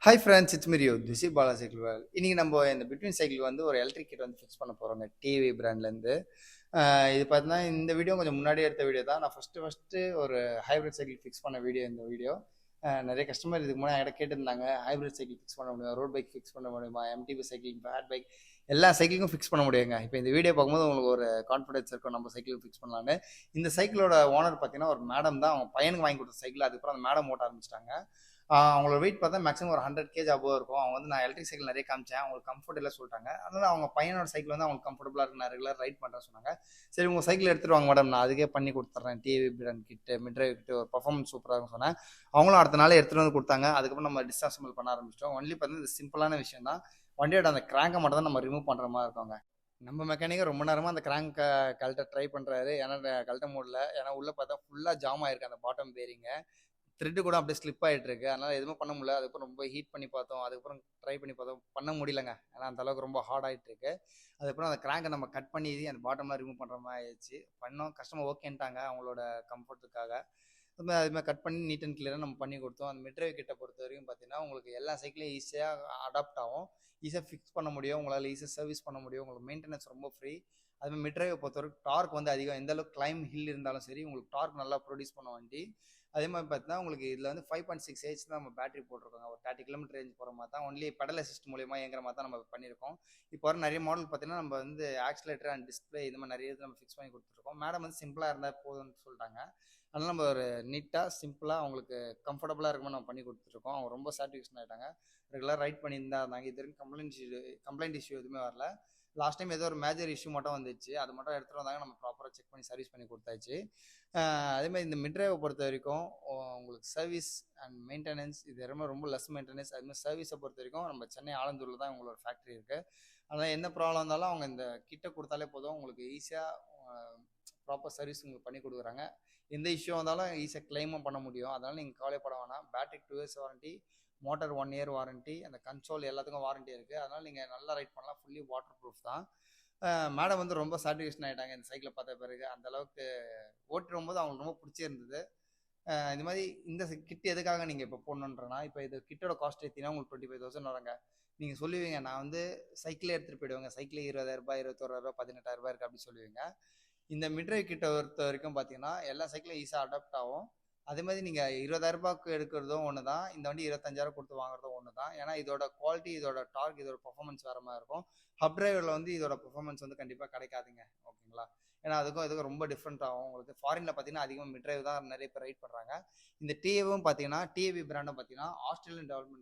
Hi friends, it's me Ryu. This is Bala cycle world. இன்னைக்கு நம்ம இந்த பிட்வீன் சைக்கிள் வந்து ஒரு எலக்ட்ரிக் கிட் வந்து ஃபிக்ஸ் பண்ண போகிறோங்க, டிவி பிராண்ட்லேருந்து. இது பார்த்தீங்கன்னா இந்த வீடியோ கொஞ்சம் முன்னாடி எடுத்த வீடியோ தான். நான் ஃபஸ்ட்டு ஒரு ஹைப்ரிட் சைக்கிள் ஃபிக்ஸ் பண்ண வீடியோ இந்த வீடியோ. நிறைய கஸ்டமர் இதுக்கு முன்னாடி என்கிட்ட கேட்டிருந்தாங்க, ஹைப்ரிட் சைக்கிள் ஃபிக்ஸ் பண்ண முடியுமா, ரோட் பைக் ஃபிக்ஸ் பண்ண முடியுமா, எம்டிபி சைக்கிள், பேட் பைக், எல்லா சைக்கிளுக்கும் ஃபிக்ஸ் பண்ண முடியுங்க. இப்போ இந்த வீடியோ பார்க்கும்போது உங்களுக்கு ஒரு கான்ஃபிடன்ஸ் இருக்கும் நம்ம சைக்கிள் ஃபிக்ஸ் பண்ணலான்னு. இந்த சைக்கிளோட ஓனர் பார்த்தீங்கன்னா ஒரு மேடம் தான். அவங்க பையனுக்கு வாங்கி கொடுத்த சைக்கிள், அதுக்கப்புறம் அந்த மேடம் ஓட்ட ஆரம்பிச்சிட்டாங்க. அவங்களோட வெயிட் பார்த்தா மேக்ஸிமம் ஒரு 100 கேஜ் அபோவ் இருக்கும். அவங்க வந்து நான் எலக்ட்ரிக் சைக்கிள் நிறைய காமிச்சேன், அவங்களுக்கு கம்ஃபர்ட் இல்லை சொல்லிட்டாங்க. அதனால அவங்க பையனோட சைக்கிள் வந்து அவங்களுக்கு கம்ஃபர்டபுளாக இருக்கு, நான் ரெகுலர் ரைட் பண்ணுறேன்னு சொன்னாங்க. சரி உங்கள் சைக்கிள் எடுத்துட்டு வாங்க மேடம், நான் அதுக்கே பண்ணி கொடுத்துட்றேன், டிவி பிராண்ட் கிட்டு, மிட் டிரைவ் கிட்டு, ஒரு பர்ஃபார்மன்ஸ் சூப்பராக இருக்குன்னு சொன்னேன். அவங்களும் அடுத்த நாள் எடுத்துகிட்டு வந்து கொடுத்தாங்க. அதுக்கப்புறம் நம்ம டிஸ்அசம்பிள் பண்ண ஆரம்பிச்சிட்டோம். ஒன்லி பார்த்தீங்கன்னா இது சிம்பிளான விஷயம் தான். வண்டியோட அந்த கிராங்கை மட்டும் தான் நம்ம ரிமூவ் பண்ணுற மாதிரி இருக்கோங்க. நம்ம மெக்கானிக்கை ரொம்ப நேரமாக அந்த கிராங்க் கழட்ட ட்ரை பண்ணுறாரு. ஏன்னா கழட்ட முடியல. ஏன்னா உள்ளே பார்த்தா ஃபுல்லாக ஜாம் ஆயிருக்கு அந்த பாட்டம் பேரிங்க. த்ரெட்டு கூட அப்படியே ஸ்லிப் ஆகிட்டு இருக்கு. அதனால எதுவுமே பண்ண முடியல. அதுக்கப்புறம் ரொம்ப ஹீட் பண்ணி பார்த்தோம். அதுக்கப்புறம் ட்ரை பண்ணி பார்த்தோம். பண்ண முடியலங்க. ஏன்னா அந்த அளவுக்கு ரொம்ப ஹார்ட் ஆகிட்டு இருக்கு. அதுக்கப்புறம் அந்த கிராங்கை நம்ம கட் பண்ணி அந்த பாட்டம்லாம் ரிமூவ் பண்ணுற மாதிரி ஆயிடுச்சு. பண்ணோம். கஸ்டமர் ஓகேன்ட்டாங்க அவங்களோட கம்ஃபர்ட்டுக்காக. அதுமாதிரி கட் பண்ணி நீட் அண்ட் கிளியராக நம்ம பண்ணி கொடுத்தோம். அந்த மிட்ரேவ் கிட்ட பொறுத்த வரைக்கும் பார்த்தீங்கன்னா உங்களுக்கு எல்லா சைக்கிளையும் ஈஸியாக அடாப்ட் ஆகும். ஈஸியாக ஃபிக்ஸ் பண்ண முடியும். உங்களால் ஈஸியாக சர்வீஸ் பண்ண முடியும். உங்களுக்கு மெயின்டெனன்ஸ் ரொம்ப ஃப்ரீ. அதுமாதிரி மிட்ரேவை பொறுத்தவரைக்கும் டார்க் வந்து அதிகம். எந்த அளவுக்கு கிளைம் ஹில் இருந்தாலும் சரி, உங்களுக்கு டார்க் நல்லா ப்ரொடியூஸ் பண்ண வண்டி. அதே மாதிரி பார்த்தீங்கன்னா உங்களுக்கு இதில் வந்து 5.6 ஹெச் தான் நம்ம பேட்டரி போட்டிருக்கோங்க. ஒரு 30 கிலோமீட்டர் ரேஞ்ச் போகிற மாதிரி தான். ஒன்லி பெடல் அசிஸ்ட் மூலியமாக இயங்குற மாதிரி தான் நம்ம பண்ணியிருக்கோம். இப்போ வர நிறைய மாடல் பார்த்தீங்கன்னா நம்ம வந்து ஆக்சிலேட்டர் அண்ட் டிஸ்பிளே இது மாதிரி நிறைய இது நம்ம ஃபிக்ஸ் பண்ணி கொடுத்துருக்கோம். மேடம் வந்து சிம்பிளாக இருந்தால் போதும்னு சொல்லிட்டாங்க. அதனால நம்ம ஒரு நீட்டாக சிம்பிளாக அவங்களுக்கு கம்ஃபர்டபுளாக இருக்குமா நம்ம பண்ணி கொடுத்துருக்கோம். அவங்க ரொம்ப சாட்டிஸ்ஃபேக்ஷன் ஆகிட்டாங்க. ரெகுலராக ரைட் பண்ணியிருந்தா இருந்தாங்க. இது வரைக்கும் கம்ப்ளைண்ட் இஷ்யூ எதுவுமே வரல. லாஸ்ட் டைம் ஏதோ ஒரு மேஜர் இஷ்யூ மட்டும் வந்துச்சு. அது மட்டும் எடுத்துகிட்டு வந்தாங்க. நம்ம ப்ராப்பராக செக் பண்ணி சர்வீஸ் பண்ணி கொடுத்தாச்சு. அதேமாதிரி இந்த மிட்ரேவை பொறுத்த வரைக்கும் உங்களுக்கு சர்வீஸ் அண்ட் மெயின்டெனன்ஸ் இது ரொம்ப லெஸ் மெயின்டெனன்ஸ். அதுமாதிரி சர்வீஸை பொறுத்த வரைக்கும் நம்ம சென்னை ஆலந்தூரில் தான் உங்களோட ஃபேக்ட்ரி இருக்குது. அதனால் என்ன ப்ராப்ளம் இருந்தாலும் அவங்க இந்த கிட்ட கொடுத்தாலே போதும். உங்களுக்கு ஈஸியாக ப்ராப்பர் சர்வீஸ் உங்களுக்கு பண்ணி கொடுக்குறாங்க. எந்த இஷ்யூ வந்தாலும் ஈஸியாக கிளைமும் பண்ண முடியும். அதனால் நீங்கள் கவலைப்பட வேணாம். பேட்டரிக்கு 2 years warranty, motor 1 year warranty, அந்த கன்சோல் எல்லாத்துக்கும் வாரண்ட்டி இருக்குது. அதனால் நீங்கள் நல்லா ரைட் பண்ணலாம். ஃபுல்லி வாட்டர் ப்ரூஃப் தான். மேடம் வந்து ரொம்ப சாட்டிஸ்ஃபேக்ஷன் ஆகிட்டாங்க இந்த சைக்கிளை பார்த்த பிறகு. அந்த அளவுக்கு ஓட்டும் போது அவங்களுக்கு ரொம்ப பிடிச்சிருந்தது. இந்த மாதிரி இந்த கிட் எதுக்காக நீங்கள் இப்போ போடணுன்றனா, இப்போ இது கிட்டோட காஸ்ட் ஏற்றினா உங்களுக்கு 25,000 வருங்க. நீங்கள் சொல்லுவீங்க நான் வந்து சைக்கிளே எடுத்துகிட்டு போயிடுவேங்க, சைக்கிளே 20,000, 21,000, 18,000 இருக்குது அப்படின்னு சொல்லுவீங்க. இந்த மிட்ரேவ் கிட்ட பொறுத்த வரைக்கும் பார்த்தீங்கன்னா எல்லா சைக்கிளும் ஈஸியாக அடாப்ட் ஆகும். அதே மாதிரி நீங்கள் 20,000 எடுக்கிறதும் ஒன்று தான், இந்த வண்டி 25,000 கொடுத்து வாங்குறதும் ஒன்று தான். ஏன்னா இதோட குவாலிட்டி, இதோட டார்க், இதோட பர்ஃபார்மன்ஸ் வேறு மாதிரி இருக்கும். ஹப் டிரைவரில் வந்து இதோட பர்ஃபார்மன்ஸ் வந்து கண்டிப்பாக கிடைக்காதுங்க. ஓகேங்களா? ஏன்னா அதுக்கும் ரொம்ப டிஃப்ரெண்ட் ஆகும். உங்களுக்கு ஃபாரினில் பார்த்தீங்கன்னா அதிகமாக மிட்ரேவ் தான் நிறைய பேர் ரைட் பண்ணுறாங்க. இந்த டிஏவும் பார்த்தீங்கன்னா டிஏவி பிராண்டும் பார்த்தீங்கன்னா ஆஸ்திரேலியன் டெவலப்மெண்ட்